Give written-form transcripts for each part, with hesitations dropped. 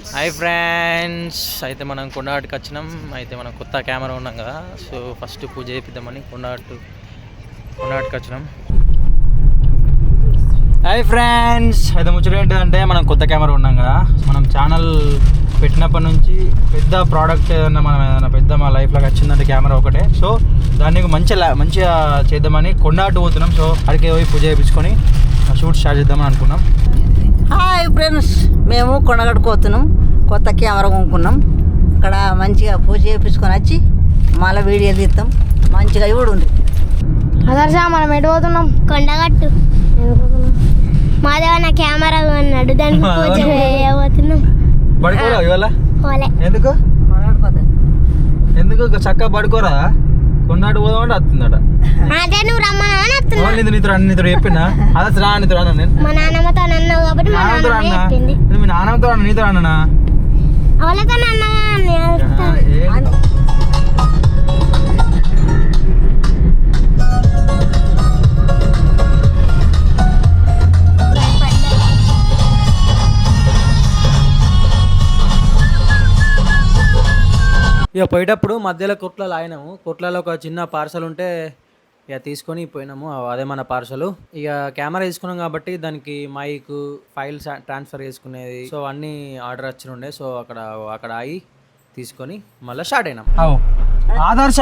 Hi friends, అయితే మనం కొండగట్టుకు వచ్చినాం. అయితే మనం కొత్త కెమెరా ఉన్నాం కదా, సో ఫస్ట్ పూజ చేపిద్దామని కొండగట్టుకు వచ్చినాం. హాయ్ ఫ్రెండ్స్, అయితే ముచ్చట ఏంటంటే మనం కొత్త కెమెరా ఉన్నాం కదా, మనం ఛానల్ పెట్టినప్పటి నుంచి పెద్ద ప్రోడక్ట్ ఏదైనా పెద్ద మా లైఫ్లోకి వచ్చిందంటే కెమెరా ఒకటే. సో దాన్ని మంచిగా చేద్దామని కొండగట్టు పోతున్నాం. సో అడిగే పోయి పూజ చేయించుకొని షూట్ స్టార్ట్ చేద్దామని అనుకున్నాం. హాయ్ ఫ్రెండ్స్, మేము కొండగట్టు పోతున్నాం. కొత్త కెమెరా కొనుక్కున్నాం. అక్కడ మంచిగా పూజ చేయించుకొని వచ్చి మళ్ళీ వీడియో తీస్తాం. మంచిగా కూడా ఉంది. అదర్శ మనం ఎటు పోతున్నాం? కొండగట్టు. మాదేవ నా కెమెరా అన్నాడు, దానికి పూజ చేయబోతున్నాం. ఎందుకు ఎందుకు చక్కగా పడుకోరా? కొండాడు పోదామంటే వస్తుందట. అదే నువ్వు రమ్మని నీతో చెప్పినా అదే రా, నీతో రాను నేను. మా నాన్నమ్మతో అన్నావు కాబట్టి మా నాన్నమ్మ చెప్పింది. మీ నాన్నతో అన్న, నీతో అన్నా అవలతో అన్నా. ఇక పోయేటప్పుడు మధ్యలో కొట్లలో ఆగినాము. కొట్లలో ఒక చిన్న పార్సల్ ఉంటే ఇక తీసుకొని పోయినాము. అదే మన పార్సల్. ఇక కెమెరా తీసుకున్నాం కాబట్టి దానికి మైక్, ఫైల్స్ ట్రాన్స్ఫర్ చేసుకునేది, సో అన్నీ ఆర్డర్ వచ్చి ఉండే. సో అక్కడ ఆగి తీసుకొని మళ్ళీ స్టార్ట్ అయినాం. ఆదర్శ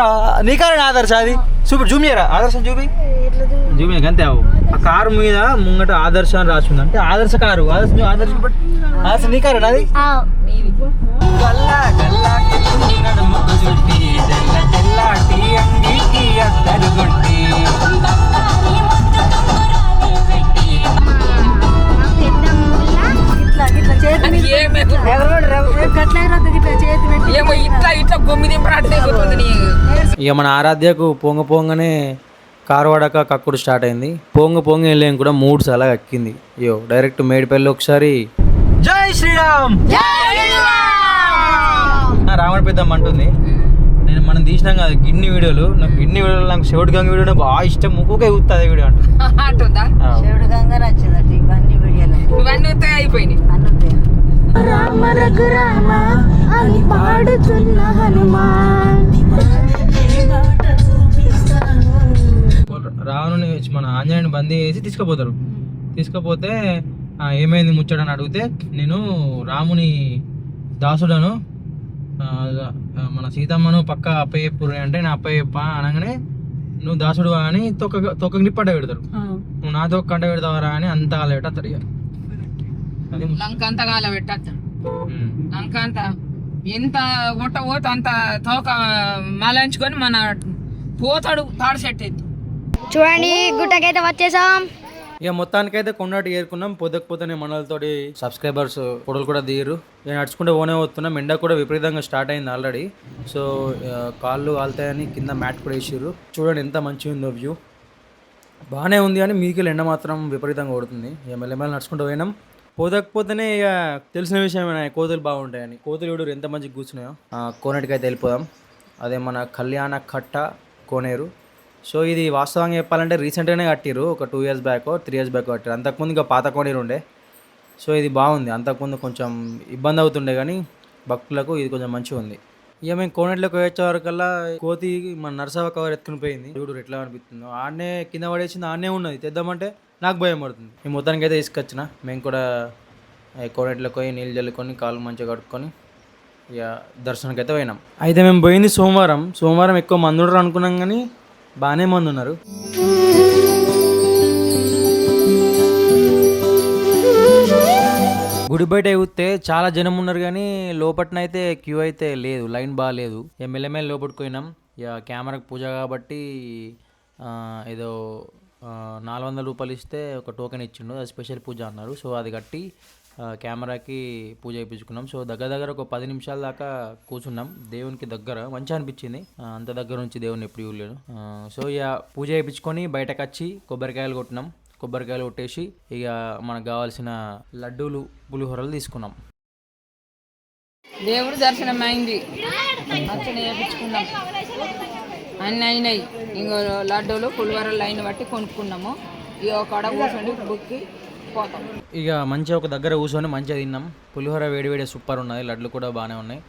నీకారే ఆదర్శ, అది సూపర్ జూమ్ చేయరా? ఆదర్శ జూమ్ అంతే. ఆ కారు మీద ముంగట ఆదర్శ అని రాసింది, అంటే ఆదర్శ కారు. ఆదర్శ నీకారే అది. ఇక మన ఆరాధ్యకు పొంగనే కారు వాడక కక్కుడు స్టార్ట్ అయింది. పొంగ వెళ్ళేం కూడా 3 సార్లు కక్కింది. అయ్యో డైరెక్ట్ మేడిపల్లి ఒకసారి జై శ్రీరామ్ రావణ పెద్దమ్మ అంటుంది. మనం తీసినాం కదా గిన్ని వీడియోలు, నాకు శివుడు గంగ వీడియో బాగా ఇష్టం. ముక్కుకే కూతుంది వీడియో అంటుందా? శివుడు గంగ నచ్చిందట. ఇవన్నీ వీడియోలు అయిపోయినాయి. రామ రఘురామ అని పాడుచున్న హనుమాన్. రావణుని మన ఆంజనేయుని బందీ చేసి తీసుకుపోతే ఏమైంది ముచ్చడని అడిగితే, నేను రాముని దాసుడను, మన సీతమ్మను పక్క అప్పయ్యపురి అంటే నా అప్పయ్యప్ప అనగానే నువ్వు దాసుడు అని తొక్క నిప్పంట పెడతారు. నువ్వు నా తొక్క కంట పెడతావరా అని అంత కాల పెట్టారు. ఇక లంక అంత కాల పెట్టారు. లంక అంత ఎంత పోత అంత తోక మలంచుకొని మన పోతాడు తాడు సెట్ అయితే. చూడండి గుట్టకైతే వచ్చేసాం. ఇక మొత్తానికైతే కొండటి ఏరుకున్నాం. పొద్దుకపోతేనే మనలతోటి సబ్స్క్రైబర్స్ ఫోటోలు కూడా దిగరు. నేను నడుచుకుంటే ఓనే వస్తున్నాం. ఎండ కూడా విపరీతంగా స్టార్ట్ అయింది ఆల్రెడీ. సో కాళ్ళు కాలుతాయని కింద మ్యాట్ కూడా వేసారు. చూడండి ఎంత మంచిగా ఉందో వ్యూ. బాగానే ఉంది కానీ మీకు ఎండ మాత్రం విపరీతంగా కొడుతుంది. ఇక మెల్లమెల్ల నడుచుకుంటూ పోయినాం. పోతకపోతేనే ఇక తెలిసిన విషయమే, కోతులు బాగుంటాయని. కోతులు చూడరు ఎంత మంచిగా కూర్చున్నాయో. కోనేటికి అయితే వెళ్ళిపోదాం. అదే మన కళ్యాణ కట్ట కోనేరు. సో ఇది వాస్తవంగా చెప్పాలంటే రీసెంట్గానే కట్టిరు. ఒక 2 years బ్యాక్ 3 years బ్యాక్ కట్టారు. అంతకుముందు ఇంకా పాత కోనేరు ఉండే. సో ఇది బాగుంది. అంతకుముందు కొంచెం ఇబ్బంది అవుతుండే కానీ భక్తులకు ఇది కొంచెం మంచిగా ఉంది. ఇక మేము కోనేటిలోకి వచ్చే వరకల్లా కోతి మన నరసవ కవర్ ఎత్తుకుని పోయింది. చూడు ఎట్లా అనిపిస్తుందో. ఆడనే కింద పడేసింది, ఆడనే ఉన్నది. తెద్దామంటే నాకు భయం పడుతుంది. ఈ మొత్తానికి అయితే తీసుకొచ్చిన. మేము కూడా కోనేటిలోకి పోయి నీళ్ళు చల్లుకొని కాళ్ళు మంచిగా కడుక్కొని ఇక దర్శనానికి అయితే పోయినాం. అయితే మేము పోయింది సోమవారం ఎక్కువ మంది ఉండరు అనుకున్నాం కానీ బాగానే మంది ఉన్నారు. గుడి బయట చూస్తే చాలా జనం ఉన్నారు కానీ లోపట్నైతే క్యూ అయితే లేదు, లైన్ బాగాలేదు. మెల్లమెల్ల లోపలికి పోయినాం. ఇక కెమెరాకి పూజ కాబట్టి ఏదో 400 రూపాయలు ఇస్తే ఒక టోకెన్ ఇచ్చిండు. అది స్పెషల్ పూజ అన్నారు. సో అది కట్టి కెమెరాకి పూజ చేయించుకున్నాం. సో దగ్గర ఒక 10 నిమిషాల దాకా కూర్చున్నాం దేవునికి దగ్గర. మంచిగా అనిపించింది. అంత దగ్గర నుంచి దేవుని ఎప్పుడు చూడలేను. సో ఇక పూజ చేయించుకొని బయటకు వచ్చి కొబ్బరికాయలు కొట్టినాం. కొబ్బరికాయలు కొట్టేసి ఇక మనకు కావాల్సిన లడ్డూలు, పులిహోరలు తీసుకున్నాం. దేవుడు దర్శనం అయింది. అర్చన చేయించుకున్నాం. అన్నీ అయినాయి. ఇంకో లడ్డూలు పులిహోరలు అయిన బట్టి కొనుక్కున్నాము. ఇక ఒక కూర్చొని బుక్కి పోతాం. ఇక మంచిగా ఒక దగ్గర కూర్చొని మంచిగా తిన్నాం. పులిహోర వేడి వేడి సూపర్ ఉన్నది, లడ్లు కూడా బాగానే ఉన్నాయి.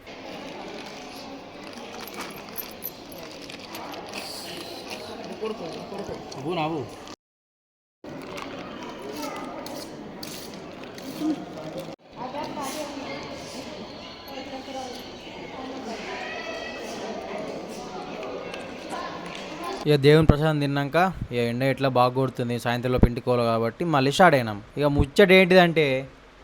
ఇక దేవుని ప్రసాదం తిన్నాక ఇక ఎండ ఎట్లా బాగా కొడుతుంది, సాయంత్రంలో పిండుకోవాలి కాబట్టి మళ్ళీ స్టార్ట్ అయినాం. ఇక ముచ్చట ఏంటిదంటే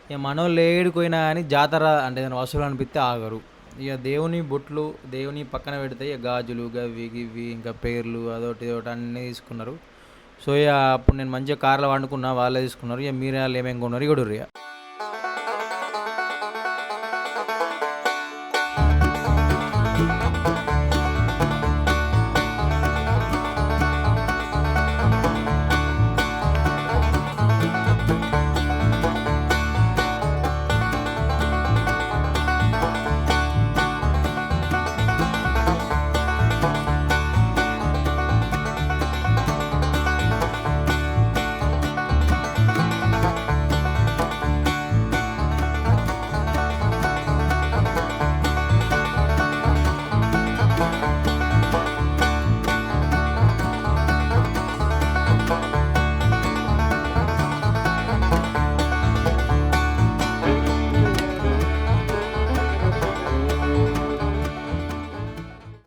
ఇక మనోళ్ళు ఏడుకోయినా కానీ జాతర అంటే ఏదైనా వసూలు అనిపిస్తే ఆగరు. ఇక దేవుని బొట్లు దేవుని పక్కన పెడితే ఇక గాజులు గవి గివి ఇంకా పేర్లు అదొకటి ఇదొకటి అన్నీ తీసుకున్నారు. సో ఇక అప్పుడు నేను మంచిగా కార్లో వండుకున్నా, వాళ్ళే తీసుకున్నారు. ఇక మీరు వాళ్ళు ఏమేమి కొన్నారు ఇక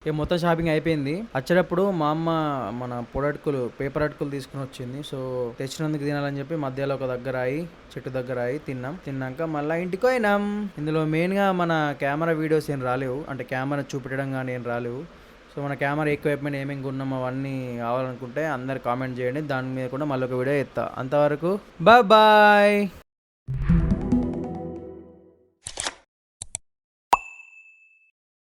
ఇక మొత్తం షాపింగ్ అయిపోయింది. వచ్చేటప్పుడు మా అమ్మ మన పేపర్ అటుకులు తీసుకుని వచ్చింది. సో తెచ్చినందుకు తినాలని చెప్పి మధ్యలో ఒక దగ్గర చెట్టు దగ్గర తిన్నాక మళ్ళీ ఇంటికి పోయినాం. ఇందులో మెయిన్గా మన కెమెరా వీడియోస్ ఏం రాలేవు, అంటే కెమెరా చూపించడం కానీ ఏం రాలేవు. సో మన కెమెరా ఎక్విప్మెంట్ ఏమేమి కొన్నాం అవన్నీ కావాలనుకుంటే అందరు కామెంట్ చేయండి, దాని మీద కూడా మళ్ళీ ఒక వీడియో ఎత్తా. అంతవరకు బాయ్.